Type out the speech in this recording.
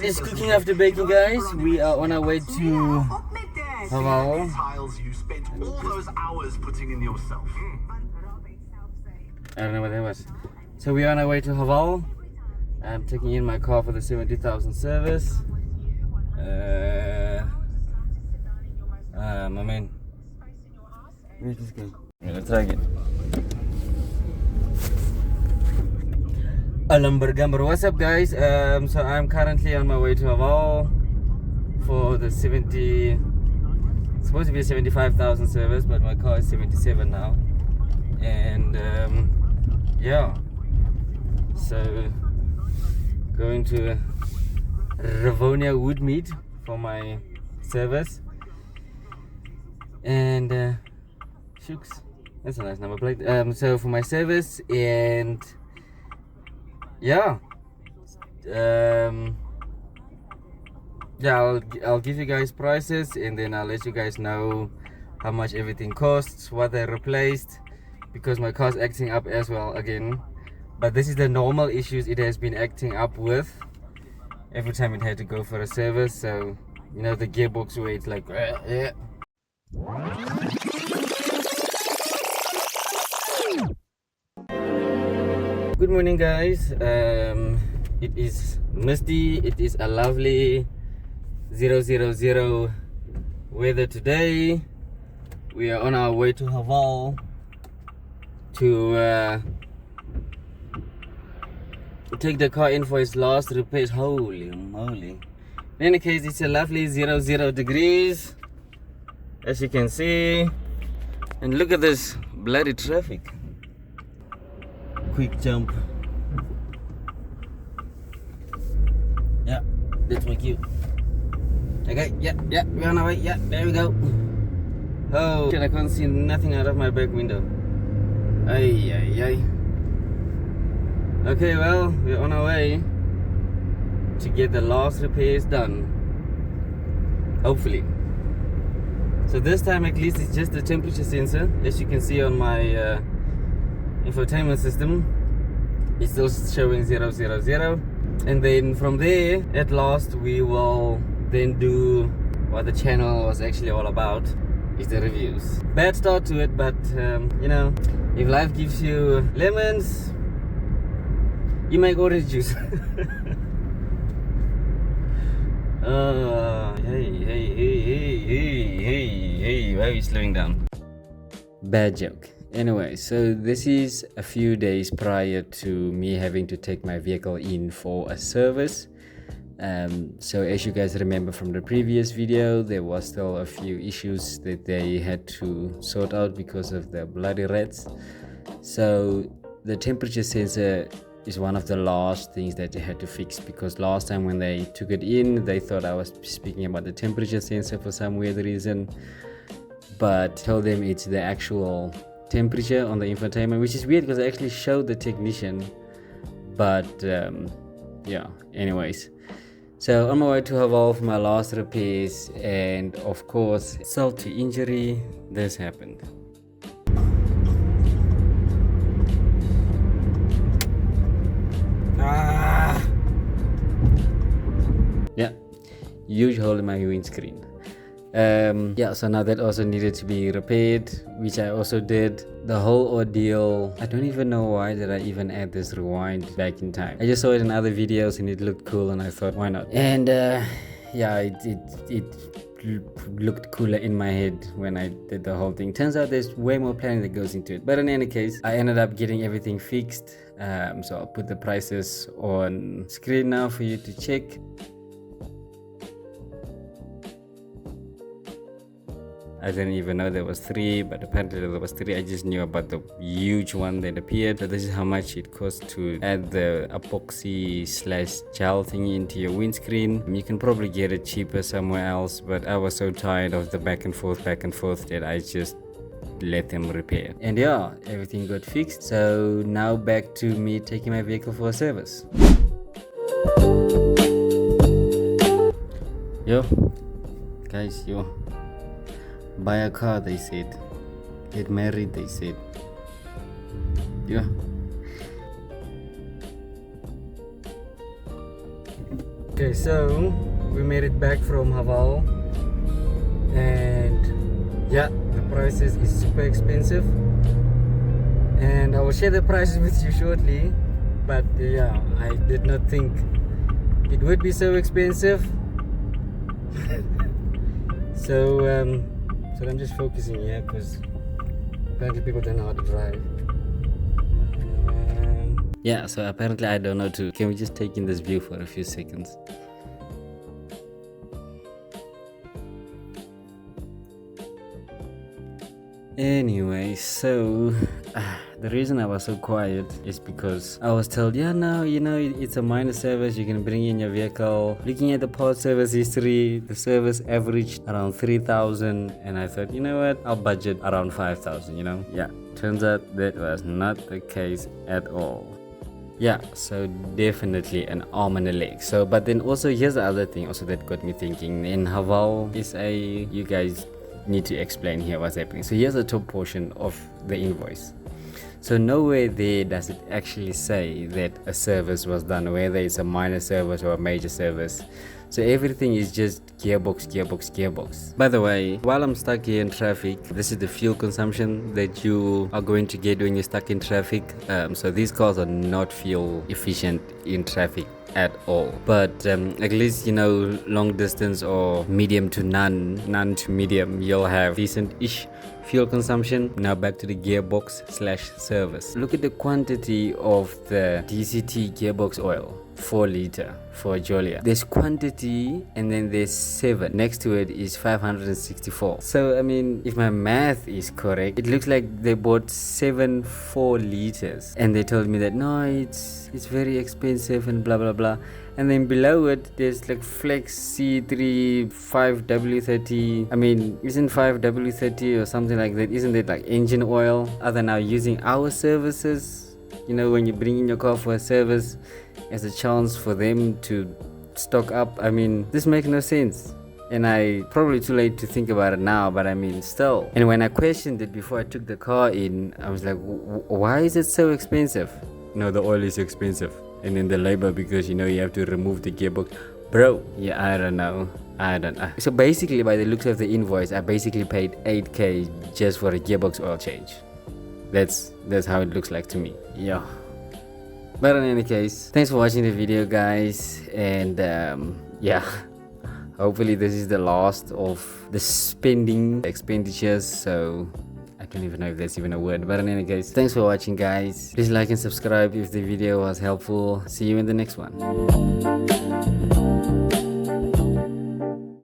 is cooking after baking, guys. We are on our way to Haval. You spent all those hours putting in yourself. I don't know what that was. So we are on our way to Haval. I'm taking in my car for the 70,000 service. My man. Where's this guy? Let's try again. Alambergamber. What's up, guys? So I'm currently on my way to Haval for the 70. It's supposed to be a 75,000 service, but my car is 77 now. And yeah. So going to Ravonia Woodmead for my service. And Shooks. That's a nice number plate. So for my service, and yeah, I'll give you guys prices, and then I'll let you guys know how much everything costs, what they replaced, because my car's acting up as well again. But this is the normal issues it has been acting up with every time it had to go for a service. So you know, the gearbox where it's like yeah. Good morning, guys. It is misty. It is a lovely 000 weather today. We are on our way to Haval to take the car in for its last repairs. Holy moly. In any case, it's a lovely 0 degrees, as you can see. And look at this bloody traffic. Quick jump. Yeah, that's my cue. Okay, yeah, we're on our way. Yeah, there we go. Oh, I can't see nothing out of my back window. Ay. Okay, well, we're on our way to get the last repairs done. Hopefully. So this time at least it's just the temperature sensor, as you can see on my infotainment system. It's still showing 000, and then from there at last we will then do what the channel was actually all about, is the reviews. Bad start to it, but you know, if life gives you lemons, you make orange juice. Hey, why are you slowing down? Bad joke. Anyway, so this is a few days prior to me having to take my vehicle in for a service. So as you guys remember from the previous video, there was still a few issues that they had to sort out because of the bloody rats. So the temperature sensor is one of the last things that they had to fix, because last time when they took it in, they thought I was speaking about the temperature sensor for some weird reason, but told them it's the actual temperature on the infotainment, which is weird because I actually showed the technician. But yeah, anyways, so on my way to Haval for my last repairs, and of course, insult to injury, this happened. Yeah, huge hole in my windscreen. Yeah, so now that also needed to be repaired, which I also did. The whole ordeal, I don't even know why did I even add this rewind back in time. I just saw it in other videos and it looked cool, and I thought, why not? And yeah, it looked cooler in my head when I did the whole thing. Turns out there's way more planning that goes into it, but in any case, I ended up getting everything fixed. So I'll put the prices on screen now for you to check. I didn't even know there was 3, but apparently there was 3. I just knew about the huge one that appeared. So this is how much it costs to add the epoxy / gel thingy into your windscreen. You can probably get it cheaper somewhere else, but I was so tired of the back and forth that I just let them repair. And yeah, everything got fixed. So now back to me taking my vehicle for a service. Yo, guys, buy a car, they said. Get married, they said. Yeah. Okay, so we made it back from Haval, and yeah, the prices is super expensive, and I will share the prices with you shortly. But yeah, I did not think it would be so expensive. So I'm just focusing here because apparently people don't know how to drive. Yeah, so apparently I don't know too. Can we just take in this view for a few seconds? Anyway, so the reason I was so quiet is because I was told, yeah, no, it's a minor service. You can bring in your vehicle. Looking at the past service history, the service averaged around 3,000, and I thought, you know what, I'll budget around 5,000. Yeah, turns out that was not the case at all. Yeah, so definitely an arm and a leg. So, but then also here's the other thing also that got me thinking. In Haval you guys need to explain here what's happening. So here's the top portion of the invoice. So nowhere there does it actually say that a service was done, whether it's a minor service or a major service. So everything is just gearbox. By the way, while I'm stuck here in traffic, this is the fuel consumption that you are going to get when you're stuck in traffic. So these cars are not fuel efficient in traffic at all, but at least long distance or medium to none to medium, you'll have decent-ish fuel consumption. Now back to the gearbox/service. Look at the quantity of the DCT gearbox oil, 4 liter for Jolia. There's quantity and then there's 7. Next to it is 564. So I mean, if my math is correct, it looks like they bought 7 4 liters and they told me that no, it's very expensive and blah blah blah. And then below it there's like Flex C3 5W30. I mean, isn't 5W30 or something like that, isn't it like engine oil? Are they now using our services? When you bring in your car for a service as a chance for them to stock up. I mean, this makes no sense. And I probably too late to think about it now, but I mean still. And when I questioned it before I took the car in, I was like, why is it so expensive? No, the oil is expensive, and then the labor because you have to remove the gearbox. Bro, yeah, I don't know. So basically, by the looks of the invoice, I basically paid 8k just for a gearbox oil change. That's how it looks like to me. Yeah. But in any case, thanks for watching the video, guys, and yeah, hopefully this is the last of the expenditures. So I don't even know if that's even a word, but in any case, thanks for watching, guys. Please like and subscribe if the video was helpful. See you in the next one.